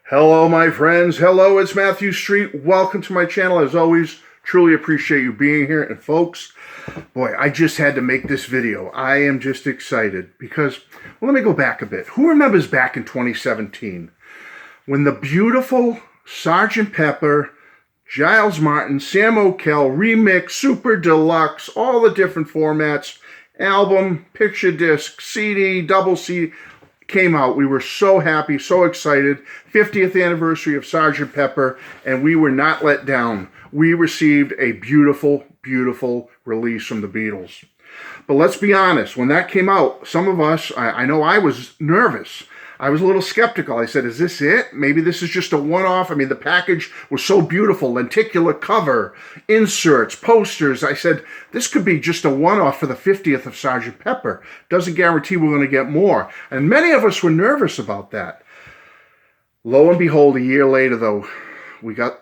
Hello, my friends. Hello, it's Matthew Street. Welcome to my channel. As always, truly appreciate you being here. And folks, boy, I just had to make this video. I am just excited because, well, let me go back a bit. Who remembers back in 2017 when the beautiful Sgt. Pepper, Giles Martin, Sam O'Kell remix, super deluxe, all the different formats, album, picture disc, CD, double CD, came out. We were so happy, so excited. 50th anniversary of Sgt. Pepper, and we were not let down. We received a beautiful, beautiful release from the Beatles. But let's be honest, when that came out, some of us, I know I was nervous. I was a little skeptical. I said, is this it? Maybe this is just a one-off. I mean, the package was so beautiful, lenticular cover, inserts, posters. I said, this could be just a one-off for the 50th of Sgt. Pepper. Doesn't guarantee we're going to get more. And many of us were nervous about that. Lo and behold, a year later, though, we got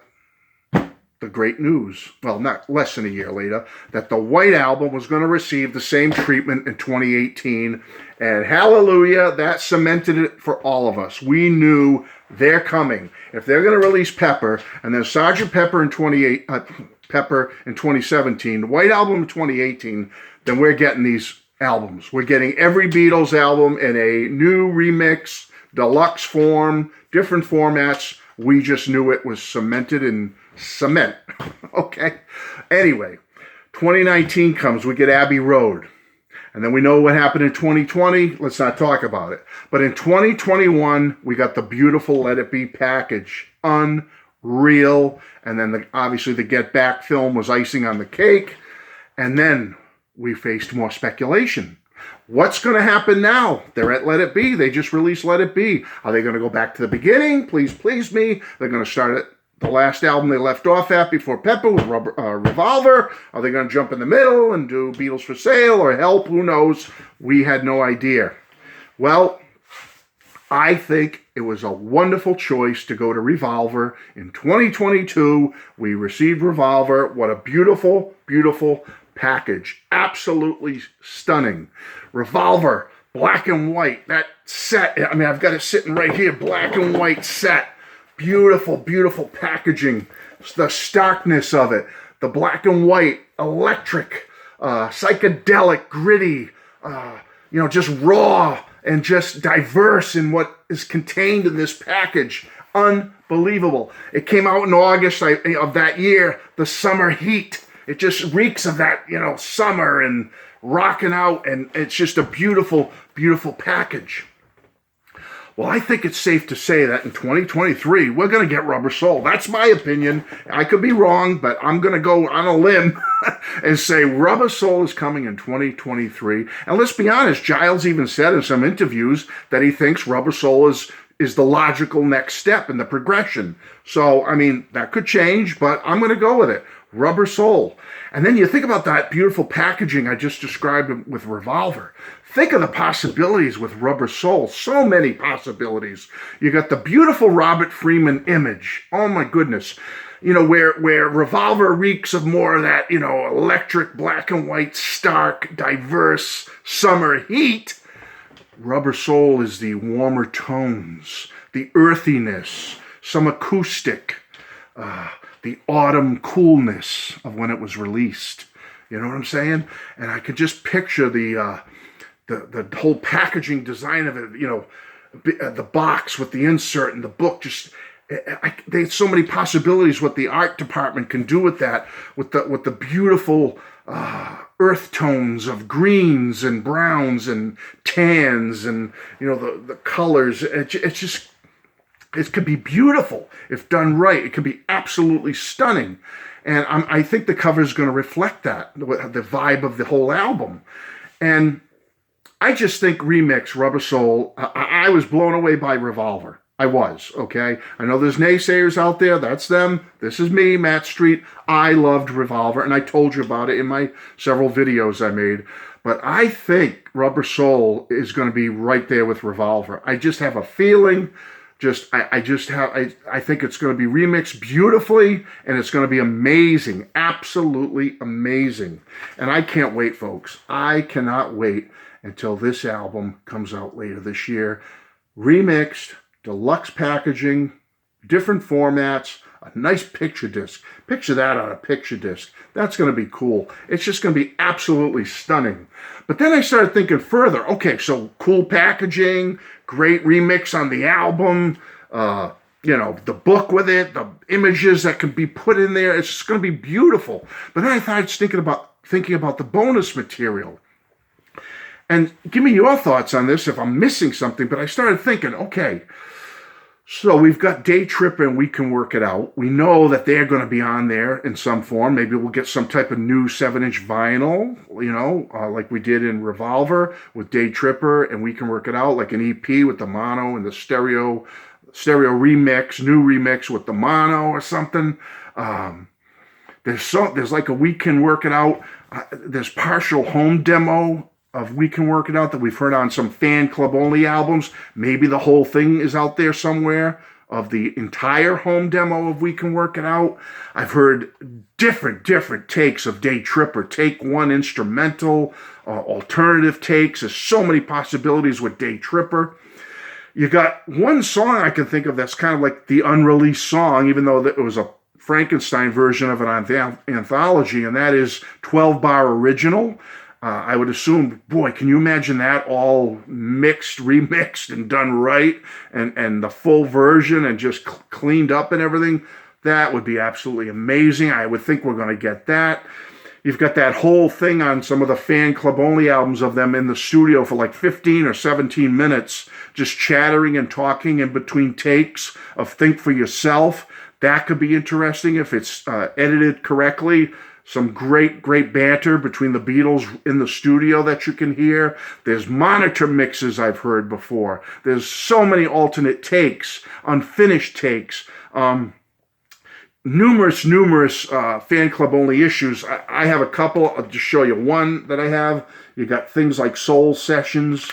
the great news, well, not less than a year later, that the White Album was going to receive the same treatment in 2018. And hallelujah, that cemented it for all of us. We knew they're coming. If they're going to release Pepper, and then Sgt. Pepper in 2017, the White Album in 2018, then we're getting these albums. We're getting every Beatles album in a new remix, deluxe form, different formats. We just knew it was cemented in cement. Okay? Anyway, 2019 comes. We get Abbey Road. And then we know what happened in 2020. Let's not talk about it. But in 2021, we got the beautiful Let It Be package. Unreal. And then obviously the Get Back film was icing on the cake. And then we faced more speculation. What's going to happen now? They're at Let It Be. They just released Let It Be. Are they going to go back to the beginning? Please, please me. They're going to start at the last album they left off at before Pepper with Revolver. Are they going to jump in the middle and do Beatles for Sale or Help? Who knows? We had no idea. Well, I think it was a wonderful choice to go to Revolver. In 2022, we received Revolver. What a beautiful, beautiful package. Absolutely stunning. Revolver, black and white. That set, I mean, I've got it sitting right here, black and white set. Beautiful, beautiful packaging. The starkness of it. The black and white, electric, psychedelic, gritty, just raw and just diverse in what is contained in this package. Unbelievable. It came out in August of that year, the summer heat. It just reeks of that, summer and rocking out, and it's just a beautiful, beautiful package. Well, I think it's safe to say that in 2023, we're going to get Rubber Soul. That's my opinion. I could be wrong, but I'm going to go on a limb and say Rubber Soul is coming in 2023. And let's be honest, Giles even said in some interviews that he thinks Rubber Soul is the logical next step in the progression. So, I mean, that could change, but I'm going to go with it. Rubber Soul. And then you think about that beautiful packaging I just described with Revolver. Think of the possibilities with Rubber Soul. So many possibilities. You got the beautiful Robert Freeman image. Oh my goodness. Where Revolver reeks of more of that, electric, black and white, stark, diverse summer heat. Rubber Soul is the warmer tones, the earthiness, some acoustic, the autumn coolness of when it was released. You know what I'm saying? And I could just picture the whole packaging design of it, the box with the insert and the book. There's so many possibilities what the art department can do with that, with the beautiful earth tones of greens and browns and tans and, the colors. It could be beautiful if done right. It could be absolutely stunning. And I think the cover is going to reflect that, the vibe of the whole album. And I just think remix, Rubber Soul, I was blown away by Revolver. I was, okay? I know there's naysayers out there. That's them. This is me, Matt Street. I loved Revolver, and I told you about it in my several videos I made. But I think Rubber Soul is going to be right there with Revolver. I just have a feeling. I think it's going to be remixed beautifully, and it's going to be amazing, absolutely amazing. And I can't wait, folks. I cannot wait until this album comes out later this year. Remixed, deluxe packaging, different formats, a nice picture disc. Picture that on a picture disc. That's going to be cool. It's just going to be absolutely stunning. But then I started thinking further. Okay, so cool packaging, great remix on the album, the book with it, the images that can be put in there. It's just going to be beautiful. But then I started thinking about the bonus material. And give me your thoughts on this if I'm missing something. But I started thinking, okay, so we've got Day Tripper and We Can Work It Out. We know that they're going to be on there in some form. Maybe we'll get some type of new 7-inch vinyl, like we did in Revolver with Day Tripper and We Can Work It Out, like an EP with the mono and the stereo remix, new remix with the mono or something. There's like a We Can Work It Out. There's partial home demo of We Can Work It Out that we've heard on some fan club only albums. Maybe the whole thing is out there somewhere of the entire home demo of We Can Work It Out. I've heard different takes of Day Tripper, take one instrumental, alternative takes. There's so many possibilities with Day Tripper. You got one song I can think of that's kind of like the unreleased song, even though it was a Frankenstein version of an anthology, and that is 12 Bar Original. I would assume, boy, can you imagine that all mixed, remixed, and done right, and the full version and just cleaned up and everything? That would be absolutely amazing. I would think we're going to get that. You've got that whole thing on some of the fan club only albums of them in the studio for like 15 or 17 minutes, just chattering and talking in between takes of Think for Yourself. That could be interesting if it's edited correctly. Some great banter between the Beatles in the studio that you can hear. There's monitor mixes I've heard before. There's so many alternate takes, unfinished takes, numerous fan club only issues. I have a couple. I'll just show you one that I have. You got things like Soul Sessions.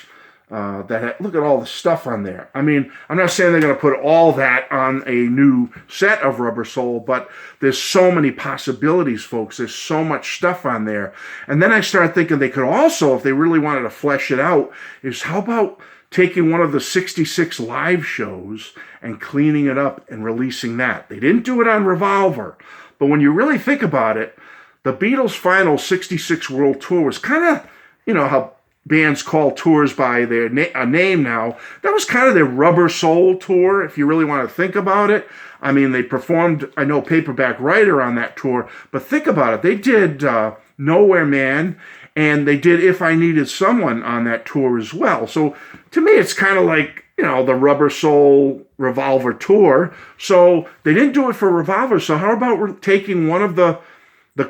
Look at all the stuff on there. I mean, I'm not saying they're going to put all that on a new set of Rubber Soul, but there's so many possibilities, folks. There's so much stuff on there. And then I started thinking they could also, if they really wanted to flesh it out, is how about taking one of the 66 live shows and cleaning it up and releasing that? They didn't do it on Revolver, but when you really think about it, the Beatles' final 66 World Tour was kind of, how bands call tours by their name now. That was kind of their Rubber Soul tour, if you really want to think about it. I mean, they performed, I know, Paperback Writer on that tour, but think about it. They did Nowhere Man, and they did If I Needed Someone on that tour as well. So to me, it's kind of like, the Rubber Soul Revolver tour. So they didn't do it for Revolver. So how about taking one of the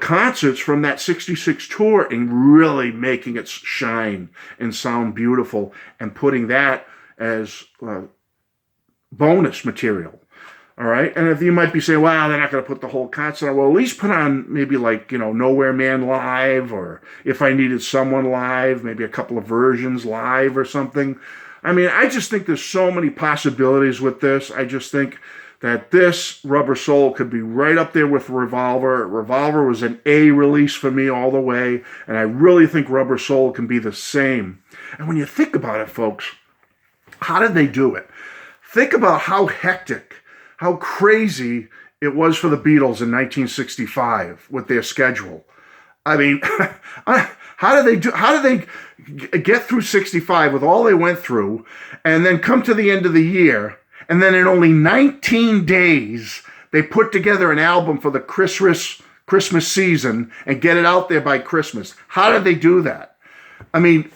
concerts from that 66 tour and really making it shine and sound beautiful and putting that as bonus material? All right. And if you might be saying, wow, they're not going to put the whole concert on. Well, at least put on maybe like, Nowhere Man live, or If I Needed Someone live, maybe a couple of versions live or something. I mean, I just think there's so many possibilities with this. I just think that this Rubber Soul could be right up there with Revolver. Revolver was an A release for me all the way, and I really think Rubber Soul can be the same. And when you think about it, folks, how did they do it? Think about how hectic, how crazy it was for the Beatles in 1965 with their schedule. I mean, how did they get through 65 with all they went through, and then come to the end of the year, and then in only 19 days, they put together an album for the Christmas season and get it out there by Christmas? How did they do that? I mean,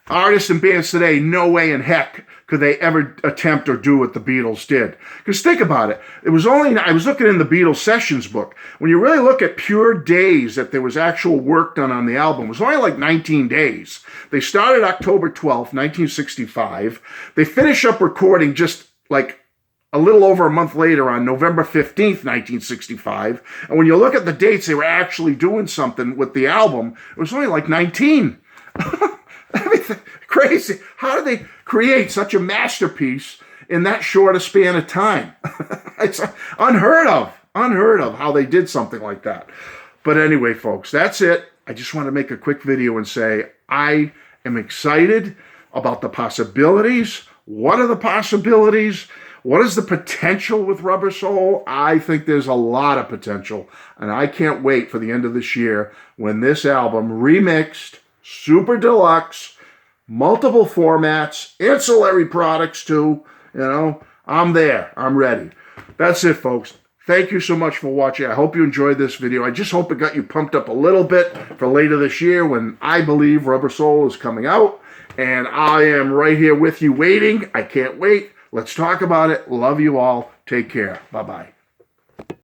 artists and bands today, no way in heck could they ever attempt or do what the Beatles did. Because think about it. I was looking in the Beatles sessions book. When you really look at pure days that there was actual work done on the album, it was only like 19 days. They started October 12th, 1965. They finish up recording just like a little over a month later on November 15th, 1965. And when you look at the dates they were actually doing something with the album, it was only like 19. I mean, crazy. How did they create such a masterpiece in that short a span of time? It's unheard of how they did something like that. But anyway, folks, that's it. I just want to make a quick video and say I am excited about the possibilities. What are the possibilities? What is the potential with Rubber Soul? I think there's a lot of potential, and I can't wait for the end of this year when this album, remixed, super deluxe, multiple formats, ancillary products too, I'm there. I'm ready. That's it, folks. Thank you so much for watching. I hope you enjoyed this video. I just hope it got you pumped up a little bit for later this year when I believe Rubber Soul is coming out. And I am right here with you waiting. I can't wait. Let's talk about it. Love you all. Take care. Bye-bye.